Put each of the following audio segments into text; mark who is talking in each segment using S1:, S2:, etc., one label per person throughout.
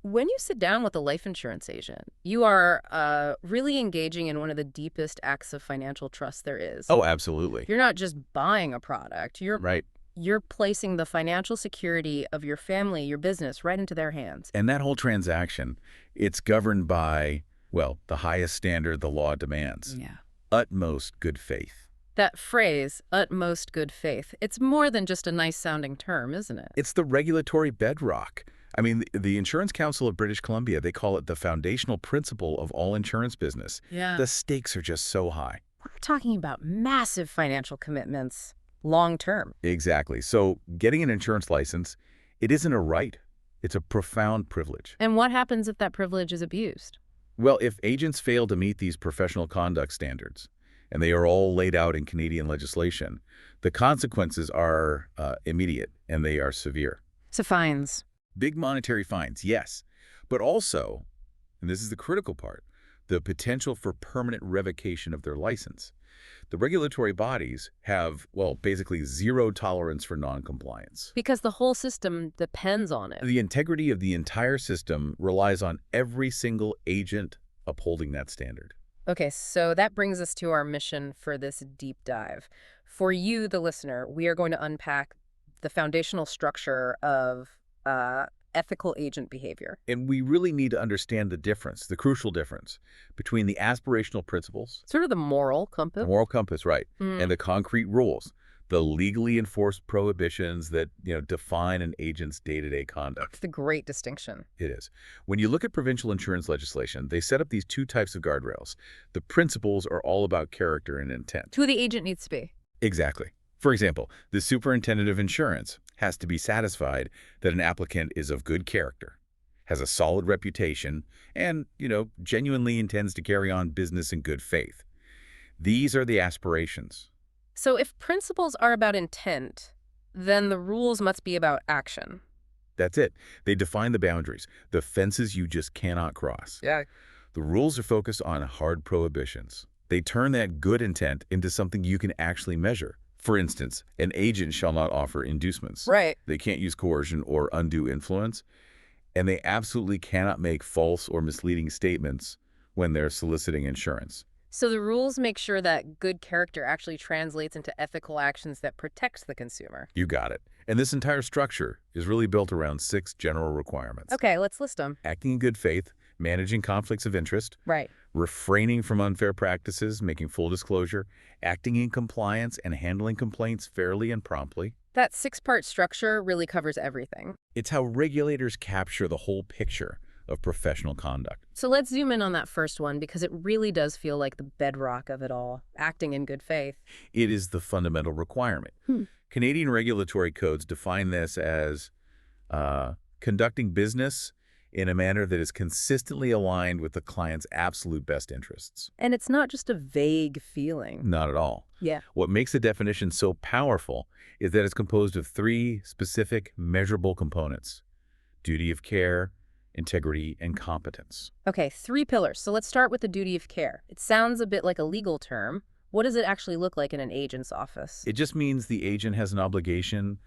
S1: When you sit down with a life insurance agent, you are really engaging in one of the deepest acts of financial trust there is.
S2: Oh, absolutely.
S1: You're not just buying a product.
S2: Right.
S1: You're placing the financial security of your family, your business, right into their hands.
S2: And that whole transaction, it's governed by, well, the highest standard the law demands.
S1: Yeah.
S2: Utmost good faith.
S1: That phrase, utmost good faith, it's more than just a nice-sounding term, isn't it?
S2: It's the regulatory bedrock. I mean, the Insurance Council of British Columbia, they call it the foundational principle of all insurance business.
S1: Yeah.
S2: The stakes are just so high.
S1: We're talking about massive financial commitments, long-term.
S2: Exactly. So getting an insurance license, it isn't a right. It's a profound privilege.
S1: And what happens if that privilege is abused?
S2: Well, if agents fail to meet these professional conduct standards, and they are all laid out in Canadian legislation, the consequences are immediate and they are severe.
S1: So fines.
S2: Big monetary fines, yes, but also, and this is the critical part, the potential for permanent revocation of their license. The regulatory bodies have, well, basically zero tolerance for noncompliance.
S1: Because the whole system depends on it.
S2: The integrity of the entire system relies on every single agent upholding that standard.
S1: Okay, so that brings us to our mission for this deep dive. For you, the listener, we are going to unpack the foundational structure of ethical agent behavior.
S2: And we really need to understand the difference, the crucial difference, between the aspirational principles,
S1: Sort of the moral compass.
S2: the moral compass, right,
S1: Mm.
S2: and the concrete rules, the legally enforced prohibitions that, define an agent's day-to-day conduct.
S1: It's the great distinction.
S2: It is. When you look at provincial insurance legislation, they set up these two types of guardrails. The principles are all about character and intent.
S1: Who the agent needs to be.
S2: Exactly. For example, the superintendent of insurance has to be satisfied that an applicant is of good character, has a solid reputation, and, genuinely intends to carry on business in good faith. These are the aspirations.
S1: So if principles are about intent, then the rules must be about action.
S2: That's it. They define the boundaries, the fences you just cannot cross.
S1: Yeah.
S2: The rules are focused on hard prohibitions. They turn that good intent into something you can actually measure. For instance, an agent shall not offer inducements.
S1: Right.
S2: They can't use coercion or undue influence, and they absolutely cannot make false or misleading statements when they're soliciting insurance.
S1: So the rules make sure that good character actually translates into ethical actions that protects the consumer.
S2: You got it. And this entire structure is really built around 6 general requirements.
S1: Okay, let's list them.
S2: Acting in good faith, managing conflicts of interest,
S1: Right.
S2: refraining from unfair practices, making full disclosure, acting in compliance, and handling complaints fairly and promptly.
S1: That 6-part structure really covers everything.
S2: It's how regulators capture the whole picture of professional conduct.
S1: So let's zoom in on that first one because it really does feel like the bedrock of it all, acting in good faith.
S2: It is the fundamental requirement. Canadian regulatory codes define this as conducting business in a manner that is consistently aligned with the client's absolute best interests.
S1: And it's not just a vague feeling.
S2: Not at all.
S1: Yeah.
S2: What makes the definition so powerful is that it's composed of 3 specific measurable components: duty of care, integrity, and competence.
S1: Okay, 3 pillars. So let's start with the duty of care. It sounds a bit like a legal term. What does it actually look like in an agent's office?
S2: It just means the agent has an obligation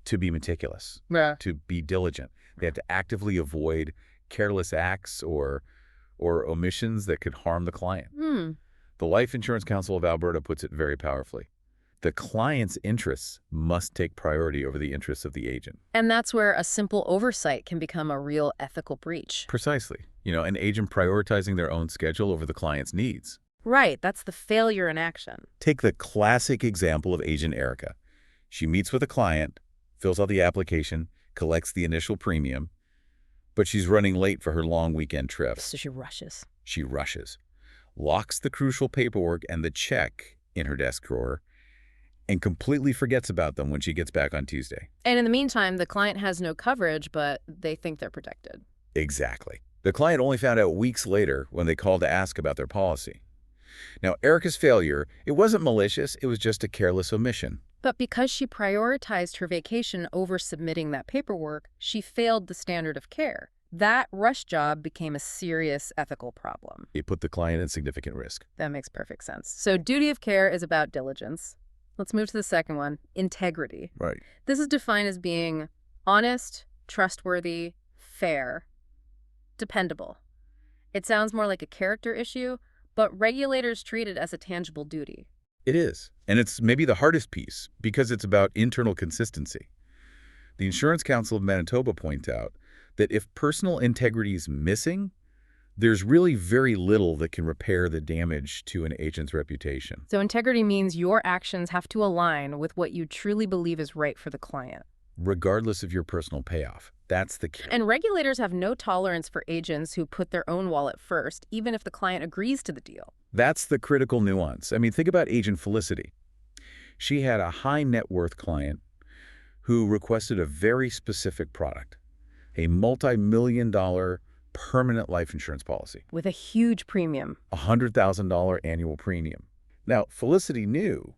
S2: to be meticulous,
S1: Yeah.
S2: to be diligent. They have to actively avoid careless acts or omissions that could harm the client. The Life Insurance Council of Alberta puts it very powerfully. The client's interests must take priority over the interests of the agent.
S1: And that's where a simple oversight can become a real ethical breach.
S2: Precisely. An agent prioritizing their own schedule over the client's needs.
S1: Right, that's the failure in action.
S2: Take the classic example of Agent Erica. She meets with a client, fills out the application, collects the initial premium, but she's running late for her long weekend trip.
S1: So she rushes.
S2: She rushes, locks the crucial paperwork and the check in her desk drawer, and completely forgets about them when she gets back on Tuesday.
S1: And in the meantime, the client has no coverage, but they think they're protected.
S2: Exactly. The client only found out weeks later when they called to ask about their policy. Now, Erica's failure, it wasn't malicious, it was just a careless omission.
S1: But because she prioritized her vacation over submitting that paperwork, she failed the standard of care. That rush job became a serious ethical problem.
S2: It put the client at significant risk.
S1: That makes perfect sense. So duty of care is about diligence. Let's move to the second one, integrity.
S2: Right.
S1: This is defined as being honest, trustworthy, fair. dependable. It sounds more like a character issue, but regulators treat it as a tangible duty.
S2: It is. And it's maybe the hardest piece because it's about internal consistency. The Insurance Council of Manitoba points out that if personal integrity is missing, there's really very little that can repair the damage to an agent's reputation.
S1: So integrity means your actions have to align with what you truly believe is right for the client.
S2: Regardless of your personal payoff. That's the key.
S1: And regulators have no tolerance for agents who put their own wallet first, even if the client agrees to the deal.
S2: That's the critical nuance. I mean, think about Agent Felicity. She had a high net worth client who requested a very specific product, a multi-million-dollar permanent life insurance policy,
S1: With a huge premium.
S2: a $100,000 annual premium. Now, Felicity knew,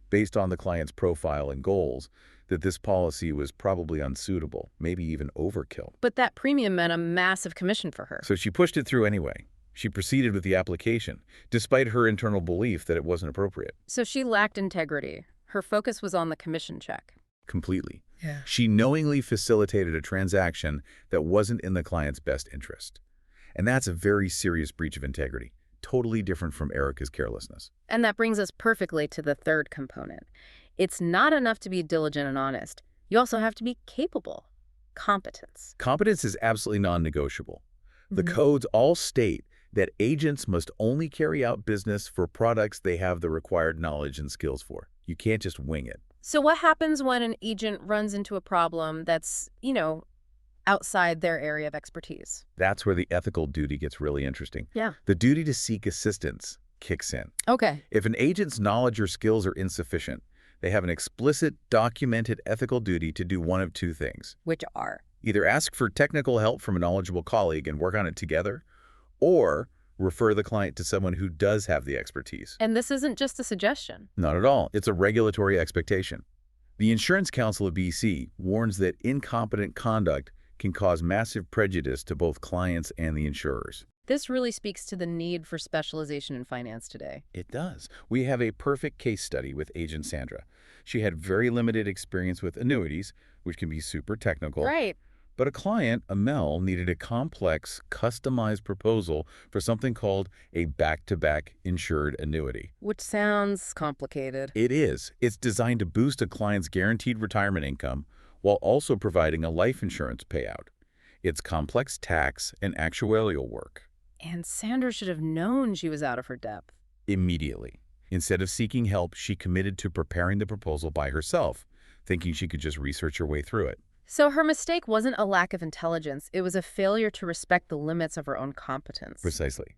S2: based on the client's profile and goals, that this policy was probably unsuitable, maybe even overkill.
S1: But that premium meant a massive commission for her.
S2: So she pushed it through anyway. She proceeded with the application, despite her internal belief that it wasn't appropriate.
S1: So she lacked integrity. Her focus was on the commission check.
S2: Completely.
S1: Yeah.
S2: She knowingly facilitated a transaction that wasn't in the client's best interest. And that's a very serious breach of integrity, totally different from Erica's carelessness.
S1: And that brings us perfectly to the third component. It's not enough to be diligent and honest. You also have to be capable. Competence.
S2: Competence is absolutely non-negotiable. The
S1: Mhm.
S2: codes all state that agents must only carry out business for products they have the required knowledge and skills for. You can't just wing it.
S1: So what happens when an agent runs into a problem that's, outside their area of expertise?
S2: That's where the ethical duty gets really interesting.
S1: Yeah.
S2: The duty to seek assistance kicks in.
S1: Okay.
S2: If an agent's knowledge or skills are insufficient, they have an explicit, documented ethical duty to do one of two things.
S1: Which are?
S2: Either ask for technical help from a knowledgeable colleague and work on it together, or refer the client to someone who does have the expertise.
S1: And this isn't just a suggestion.
S2: Not at all. It's a regulatory expectation. The Insurance Council of BC warns that incompetent conduct can cause massive prejudice to both clients and the insurers.
S1: This really speaks to the need for specialization in finance today.
S2: It does. We have a perfect case study with agent Sandra. She had very limited experience with annuities, which can be super technical.
S1: Right.
S2: But a client, Amel, needed a complex, customized proposal for something called a back-to-back insured annuity.
S1: Which sounds complicated.
S2: It is. It's designed to boost a client's guaranteed retirement income while also providing a life insurance payout. It's complex tax and actuarial work.
S1: And Sandra should have known she was out of her depth.
S2: Immediately. Instead of seeking help, she committed to preparing the proposal by herself, thinking she could just research her way through it.
S1: So her mistake wasn't a lack of intelligence. It was a failure to respect the limits of her own competence.
S2: Precisely.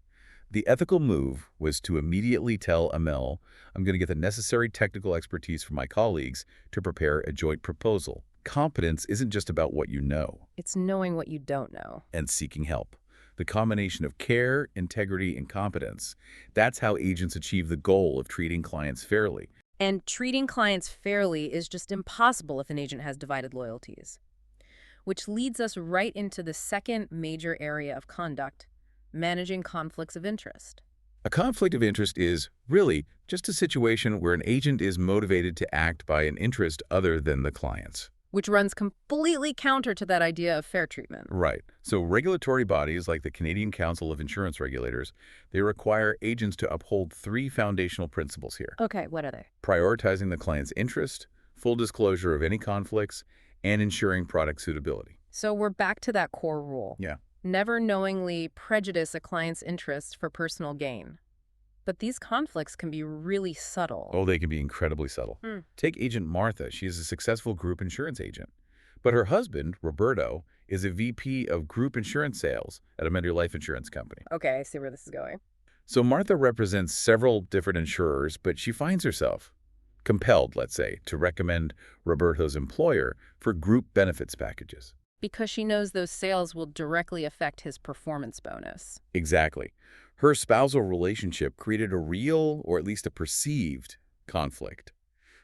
S2: The ethical move was to immediately tell Amel, I'm going to get the necessary technical expertise from my colleagues to prepare a joint proposal. Competence isn't just about what you know.
S1: It's knowing what you don't know.
S2: And seeking help. The combination of care, integrity, and competence. That's how agents achieve the goal of treating clients fairly.
S1: And treating clients fairly is just impossible if an agent has divided loyalties. Which leads us right into the second major area of conduct, managing conflicts of interest.
S2: A conflict of interest is, really, just a situation where an agent is motivated to act by an interest other than the client's.
S1: Which runs completely counter to that idea of fair treatment.
S2: Right. So regulatory bodies like the Canadian Council of Insurance Regulators, they require agents to uphold three foundational principles here.
S1: Okay, what are they?
S2: Prioritizing the client's interest, full disclosure of any conflicts, and ensuring product suitability.
S1: So we're back to that core rule.
S2: Yeah.
S1: Never knowingly prejudice a client's interest for personal gain. But these conflicts can be really subtle.
S2: Oh, they can be incredibly subtle. Take Agent Martha. She is a successful group insurance agent. But her husband, Roberto, is a VP of group insurance sales at a major life insurance company.
S1: Okay, I see where this is going.
S2: So Martha represents several different insurers, but she finds herself compelled, let's say, to recommend Roberto's employer for group benefits packages.
S1: Because she knows those sales will directly affect his performance bonus.
S2: Exactly. Her spousal relationship created a real, or at least a perceived, conflict.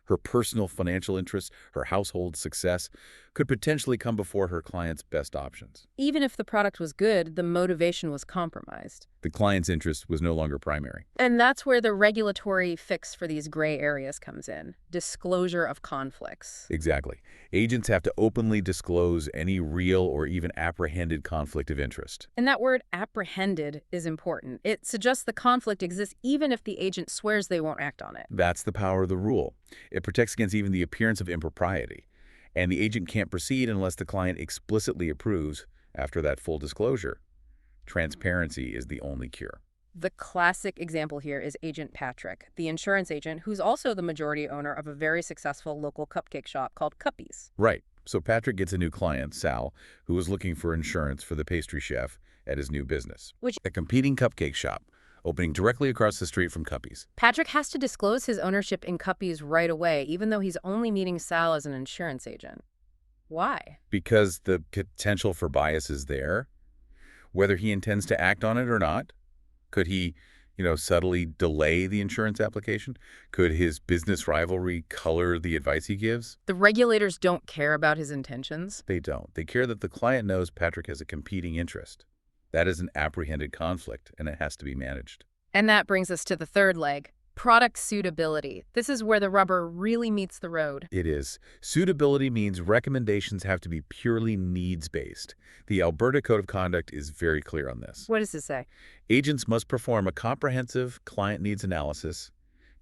S2: Her personal financial interests, her household success, could potentially come before her client's best options.
S1: Even if the product was good, the motivation was compromised.
S2: The client's interest was no longer primary.
S1: And that's where the regulatory fix for these gray areas comes in. Disclosure of conflicts.
S2: Exactly. Agents have to openly disclose any real or even apprehended conflict of interest.
S1: And that word apprehended is important. It suggests the conflict exists even if the agent swears they won't act on it.
S2: That's the power of the rule. It protects against even the appearance of impropriety. And the agent can't proceed unless the client explicitly approves after that full disclosure. Transparency is the only cure.
S1: The classic example here is Agent Patrick, the insurance agent who's also the majority owner of a very successful local cupcake shop called Cuppies.
S2: Right. So Patrick gets a new client, Sal, who is looking for insurance for the pastry chef at his new business. A competing cupcake shop, opening directly across the street from Cuppies.
S1: Patrick has to disclose his ownership in Cuppies right away, even though he's only meeting Sal as an insurance agent. Why?
S2: Because the potential for bias is there. Whether he intends to act on it or not, could he, subtly delay the insurance application? Could his business rivalry color the advice he gives?
S1: The regulators don't care about his intentions.
S2: They don't. They care that the client knows Patrick has a competing interest. That is an apprehended conflict, and it has to be managed.
S1: And that brings us to the third leg, product suitability. This is where the rubber really meets the road.
S2: It is. Suitability means recommendations have to be purely needs-based. The Alberta Code of Conduct is very clear on this.
S1: What does it say?
S2: Agents must perform a comprehensive client needs analysis,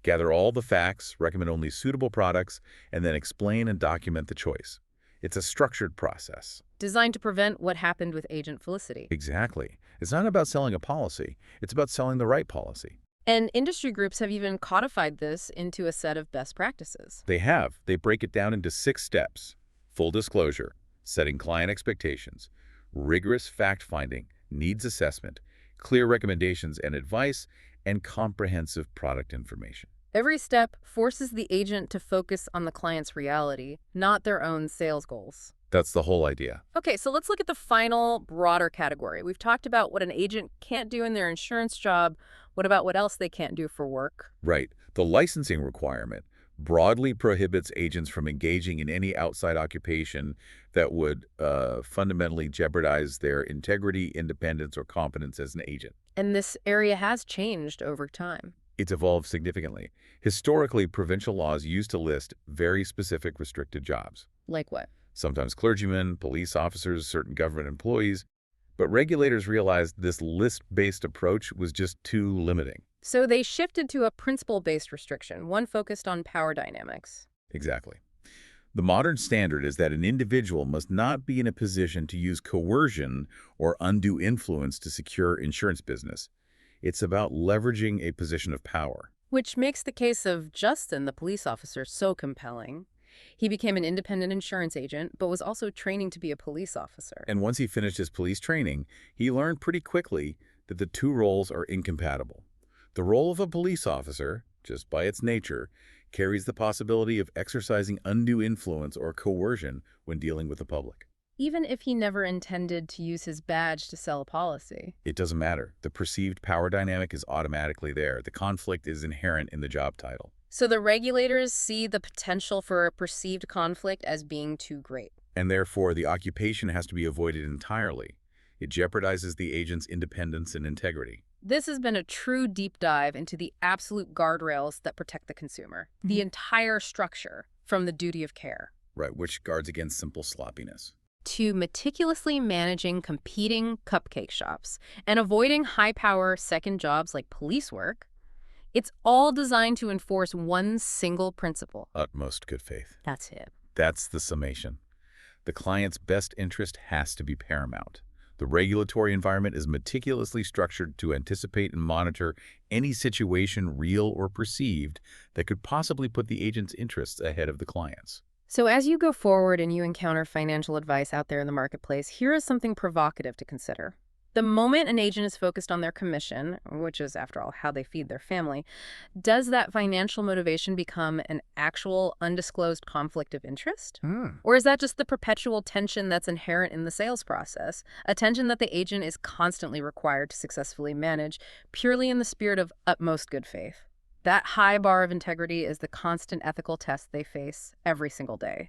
S2: gather all the facts, recommend only suitable products, and then explain and document the choice. It's a structured process.
S1: Designed to prevent what happened with Agent Felicity.
S2: Exactly. It's not about selling a policy. It's about selling the right policy.
S1: And industry groups have even codified this into a set of best practices.
S2: They have. They break it down into 6 steps. Full disclosure, setting client expectations, rigorous fact-finding, needs assessment, clear recommendations and advice, and comprehensive product information.
S1: Every step forces the agent to focus on the client's reality, not their own sales goals.
S2: That's the whole idea.
S1: Okay, so let's look at the final, broader category. We've talked about what an agent can't do in their insurance job. What about what else they can't do for work?
S2: Right. The licensing requirement broadly prohibits agents from engaging in any outside occupation that would fundamentally jeopardize their integrity, independence, or competence as an agent.
S1: And this area has changed over time.
S2: It's evolved significantly. Historically, provincial laws used to list very specific restricted jobs.
S1: Like what?
S2: Sometimes clergymen, police officers, certain government employees. But regulators realized this list-based approach was just too limiting.
S1: So they shifted to a principle-based restriction, one focused on power dynamics.
S2: Exactly. The modern standard is that an individual must not be in a position to use coercion or undue influence to secure insurance business. It's about leveraging a position of power.
S1: Which makes the case of Justin, the police officer, so compelling. He became an independent insurance agent, but was also training to be a police officer.
S2: And once he finished his police training, he learned pretty quickly that the two roles are incompatible. The role of a police officer, just by its nature, carries the possibility of exercising undue influence or coercion when dealing with the public.
S1: Even if he never intended to use his badge to sell a policy.
S2: It doesn't matter. The perceived power dynamic is automatically there. The conflict is inherent in the job title.
S1: So the regulators see the potential for a perceived conflict as being too great.
S2: And therefore, the occupation has to be avoided entirely. It jeopardizes the agent's independence and integrity.
S1: This has been a true deep dive into the absolute guardrails that protect the consumer. The entire structure, from the duty of care.
S2: Right, which guards against simple sloppiness.
S1: To meticulously managing competing cupcake shops and avoiding high-power second jobs like police work. It's all designed to enforce one single principle.
S2: Utmost good faith.
S1: That's it.
S2: That's the summation. The client's best interest has to be paramount. The regulatory environment is meticulously structured to anticipate and monitor any situation, real or perceived, that could possibly put the agent's interests ahead of the client's.
S1: So as you go forward and you encounter financial advice out there in the marketplace, here is something provocative to consider. The moment an agent is focused on their commission, which is, after all, how they feed their family, does that financial motivation become an actual undisclosed conflict of interest? Or is that just the perpetual tension that's inherent in the sales process, a tension that the agent is constantly required to successfully manage, purely in the spirit of utmost good faith? That high bar of integrity is the constant ethical test they face every single day.